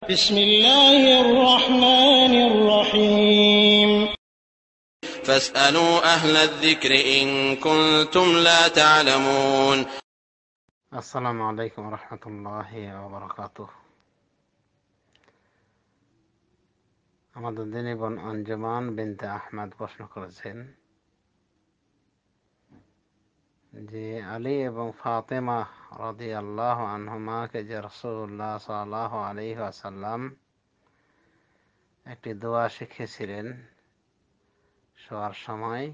بسم الله الرحمن الرحيم فاسألوا أهل الذكر إن كنتم لا تعلمون আসসালামু আলাইকুম রহমতুল্লাহি ওয়া বারাকাতুহু। আমাদের দিনী বোন আঞ্জুমান বিনতে আহমদ প্রশ্ন করেছেন যে আলী এবং ফাতেমা রাদিয়াল্লাহু আনহুমাকে যে রাসূলুল্লাহ সাল্লাল্লাহু আলাইহি ওয়াসাল্লাম একটি দোয়া শিখিয়েছিলেন শোয়ার সময়,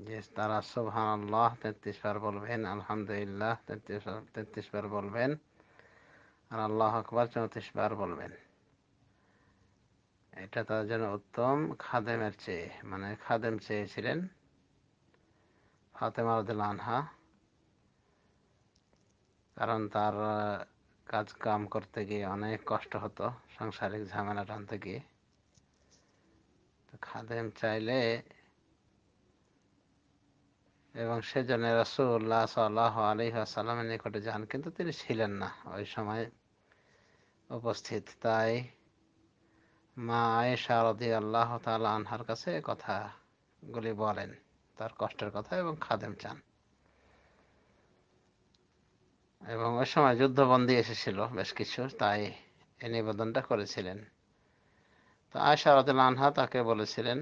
যে তারা সুবহানাল্লাহ 33 বার বলবেন, আলহামদুলিল্লাহ 33 বার বলবেন, আর আল্লাহু আকবার 34 বার বলবেন। এটা তার জন্য উত্তম খাদেমের চেয়ে, মানে খাদেম চেয়েছিলেন ফাতেমা রাদিয়াল্লাহু আনহা, কারণ তার কাজ কাম করতে গিয়ে অনেক কষ্ট হতো, সাংসারিক ঝামেলা টানতে গিয়ে। তো খাদেম চাইলে, এবং সেজন্য রাসূলুল্লাহ সাল্লাল্লাহু আলাইহি ওয়াসাল্লামের নিকটে যান, কিন্তু তিনি ছিলেন না ওই সময় উপস্থিত। তাই মা আয়েশা রাদিয়াল্লাহু তাআলা আনহার কাছে কথাগুলি বলেন, তার কষ্টের কথা, এবং খাদেম চান। এবং ওই সময় যুদ্ধবন্দী এসেছিল বেশ কিছু, তাই এই নিবেদনটা করেছিলেন। তো আয়েশা রাদিয়াল্লাহু আনহা তাকে বলেছিলেন,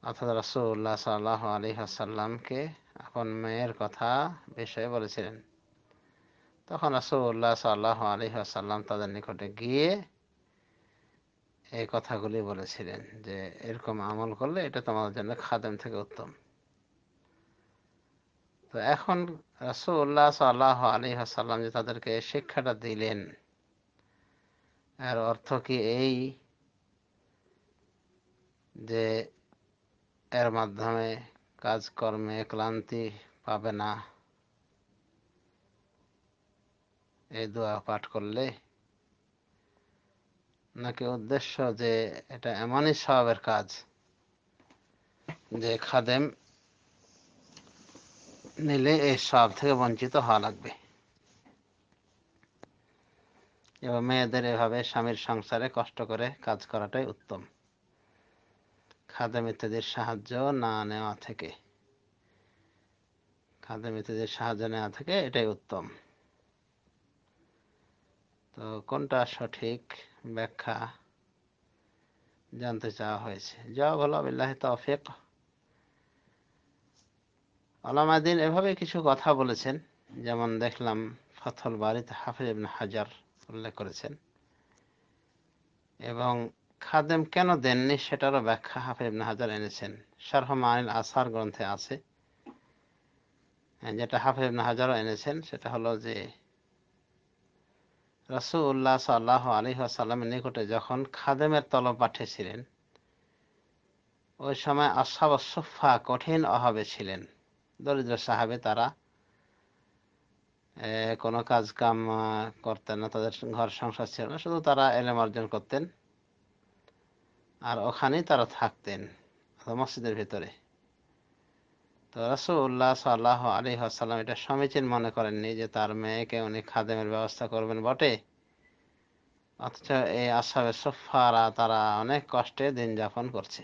অর্থাৎ রাসূলুল্লাহ সাল্লাল্লাহু আলাইহি ওয়াসাল্লামকে আপন মেয়ের কথা বিষয়ে বলেছিলেন। তখন রাসূলুল্লাহ সাল্লাল্লাহু আলাইহি ওয়াসাল্লাম তাদের নিকটে গিয়ে এই কথাগুলি বলেছিলেন যে এরকম আমল করলে এটা তোমাদের জন্য খাদেম থেকে উত্তম। তো এখন রাসূলুল্লাহ সাল্লাল্লাহু আলাইহি ওয়াসাল্লাম যে তাদেরকে শিক্ষাটা দিলেন, এর অর্থ কি এই যে এর মাধ্যমে কাজকর্মে ক্লান্তি পাবে না এই দোয়া পাঠ করলে, নাকি উদ্দেশ্য যে এটা এমনই সওয়াবের কাজ যে খাদেম নিলে এই সওয়াব থেকে বঞ্চিত হওয়া লাগবে, এবং মেয়েদের এভাবে স্বামীর সংসারে কষ্ট করে কাজ করাটাই উত্তম, খাদেম ইত্যাদির সাহায্য না নেওয়া থেকে, খাদেম ইত্যাদির সাহায্য নেওয়া থেকে এটাই উত্তম। তো কোনটা সঠিক ব্যাখ্যা জানতে চাওয়া হয়েছে। জবাব হলো বিল্লাহি তাওফিক। উলামা দ্বীন এভাবে কিছু কথা বলেছেন, যেমন দেখলাম ফাথুল বারীতে হাফিজ ইবনে হাজার উল্লেখ করেছেন, এবং খাদেম কেন দেননি সেটারও ব্যাখ্যা হাফিজ ইবনে হাজার এনেছেন। শারহ মানিল আসার গ্রন্থে আছে, যেটা হাফিজ ইবনে হাজারও এনেছেন। সেটা হলো যে রাসূলুল্লাহ সাল্লাল্লাহু আলাইহি ওয়াসাল্লামের নিকটে যখন খাদেমের তলব পাঠিয়েছিলেন, ওই সময় আসহাবুস সুফফা কঠিন অভাবে ছিলেন, দরিদ্র সাহাবে, তারা কোনো কাজ কাম করতেন না, তাদের ঘর সংসার ছিল না, শুধু তারা ইলম অর্জন করতেন আর ওখানেই তারা থাকতেন মসজিদের ভিতরে। তো রাসূলুল্লাহ সাল্লাল্লাহু আলাইহি ওয়াসাল্লাম এটা সমীচীন মনে করেননি যে তার মেয়েকে উনি খাদেমের ব্যবস্থা করবেন বটে, অথচ এই আসহাবে সুফফারা তারা অনেক কষ্টে দিন যাপন করছে।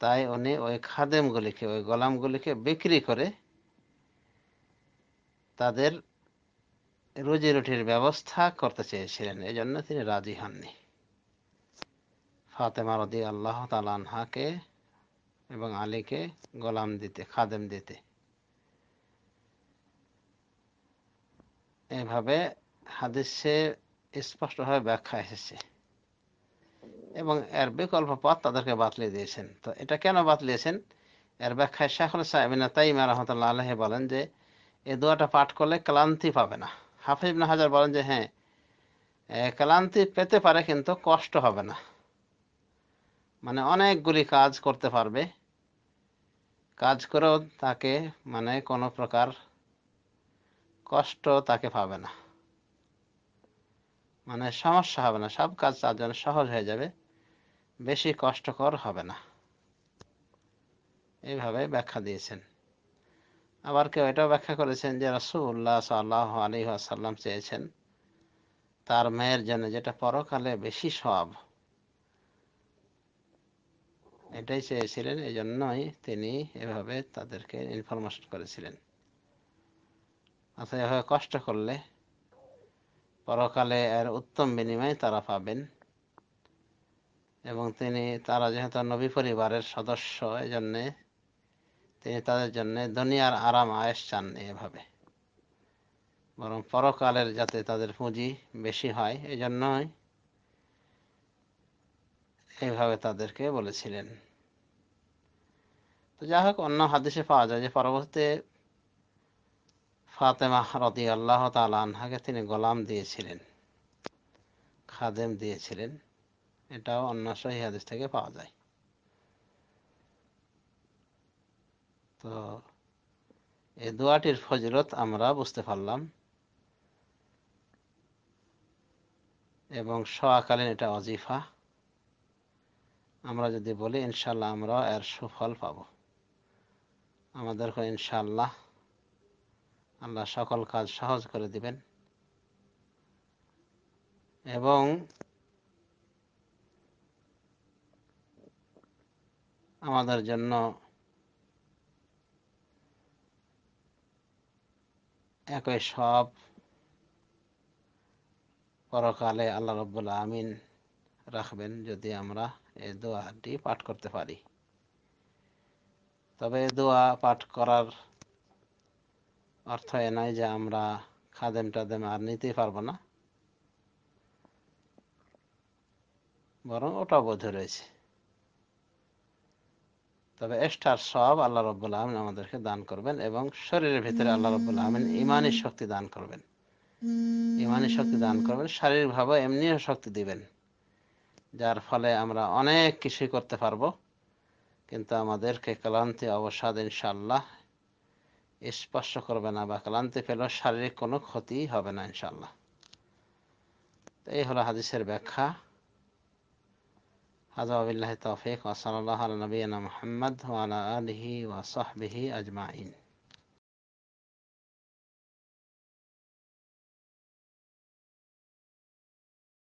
তাই উনি ওই খাদেমগুলিকে, ওই গোলামগুলিকে বিক্রি করে তাদের রুজি রুটির ব্যবস্থা করতে চেয়েছিলেন, এই জন্য তিনি রাজি হননি ফাতেমা রাদিয়াল্লাহু তাআলা আনহাকে এবং আলীকে গোলাম দিতে, খাদেম দিতে। এভাবে হাদিসে স্পষ্টভাবে ব্যাখ্যা এসেছে, এবং এর বিকল্প পথ তাদেরকে বাতলে দিয়েছেন। তো এটা কেন বাতলিয়েছেন, এর ব্যাখ্যায় শাইখুল ইসলাম ইবনে তাইমিয়া রাহমাতুল্লাহ আলাইহি বলেন যে এই দোয়াটা পাঠ করলে ক্লান্তি পাবে না। হাফিজ ইবনে হাজার বলেন যে হ্যাঁ, ক্লান্তি পেতে পারে কিন্তু কষ্ট হবে না, মানে অনেকগুলি কাজ করতে পারবে, কাজ করেও তাকে মানে কোনো প্রকার কষ্ট তাকে পাবে না, মানে সমস্যা হবে না, সব কাজ তার জন্য সহজ হয়ে যাবে, বেশি কষ্টকর হবে না। এইভাবে ব্যাখ্যা দিয়েছেন। আবার কেউ এটাও ব্যাখ্যা করেছেন যে রাসূলুল্লাহ সাল্লাল্লাহু আলাইহি ওয়াসাল্লাম চেয়েছেন তার মেয়ের জন্য যেটা পরকালে বেশি সওয়াব, এটাই চেয়েছিলেন। এই জন্যই তিনি এভাবে তাদেরকে ইনফরমেশন করেছিলেন। অর্থাৎ এভাবে কষ্ট করলে পরকালে এর উত্তম বিনিময় তারা পাবেন। এবং তারা যেহেতু নবী পরিবারের সদস্য, এজন্য তিনি তাদের জন্য দুনিয়ার আরাম আয়েশ চান এভাবে, বরং পরকালের যাতে তাদের পুঁজি বেশি হয় এই জন্যই এইভাবে তাদেরকে বলেছিলেন। তো যাই হোক, অন্য হাদিসে পাওয়া যায় যে পরবর্তীতে ফাতেমা রাদিয়াল্লাহু তাআলা আনহাকে তিনি গোলাম দিয়েছিলেন, খাদেম দিয়েছিলেন। এটাও অন্য সহিহ হাদিস থেকে পাওয়া যায়। তো এই দোয়াটির ফজিলত আমরা বুঝতে পারলাম, এবং শোয়াকালীন এটা ওয়াজিফা। আমরা যদি বলি ইনশাআল্লাহ আমরা এর সুফল পাব। আমাদেরকে ইনশাআল্লাহ আল্লাহ সকল কাজ সহজ করে দিবেন এবং আমাদের জন্য একই সব পরকালে আল্লাহ রাব্বুল আমিন রাখবেন যদি আমরা এই দোয়াটি পাঠ করতে পারি। তবে এই দোয়া পাঠ করার অর্থ এ নয় যে আমরা খাদেম টাদেম আর নিতেই পারবো না, বরং ওটা বোধ রয়েছে। তবে এক্সট্রার সব আল্লাহ রাব্বুল আমিন আমাদেরকে দান করবেন এবং শরীরের ভিতরে আল্লাহ রাব্বুল আমিন ইমানি শক্তি দান করবেন। ইমানি শক্তি দান করবেন, শারীরিকভাবে এমনিও শক্তি দিবেন, যার ফলে আমরা অনেক কিছুই করতে পারবো, কিন্তু আমাদেরকে ক্লান্তি অবসাদ ইনশাআল্লাহ স্পর্শ করবে না, বা ক্লান্তি পেলেও শারীরিক কোনো ক্ষতি হবে না ইনশাআল্লাহ। তো এই হলো হাদিসের ব্যাখ্যা। হাযা ওয়াবিল্লাহি তাওফীক ওয়া সাল্লাল্লাহু আলা নবিয়িনা মুহাম্মদ ওয়া আলা আলিহি ওয়া সাহবিহি আজমাইন।